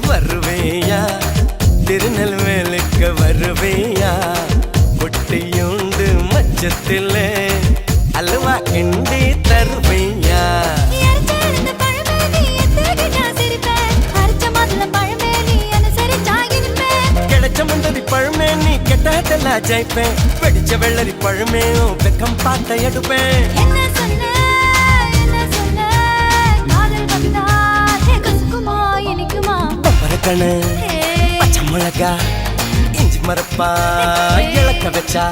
வருவேயா திருநெல்வேலுக்கு வருவேயா பொட்டியுண்டு மச்சத்துல அல்வா கிண்டி தருவேயா கிடைச்ச முந்தரி பழமே நீ கெட்டதெல்லாம் ஜெயிப்பேன் வெடிச்ச வெள்ளரி பழமே வெக்கம் பார்த்த எடுப்பேன் பரக்கணு பச்சை மிளகா இஞ்சி மரப்பா இழக்க வச்சா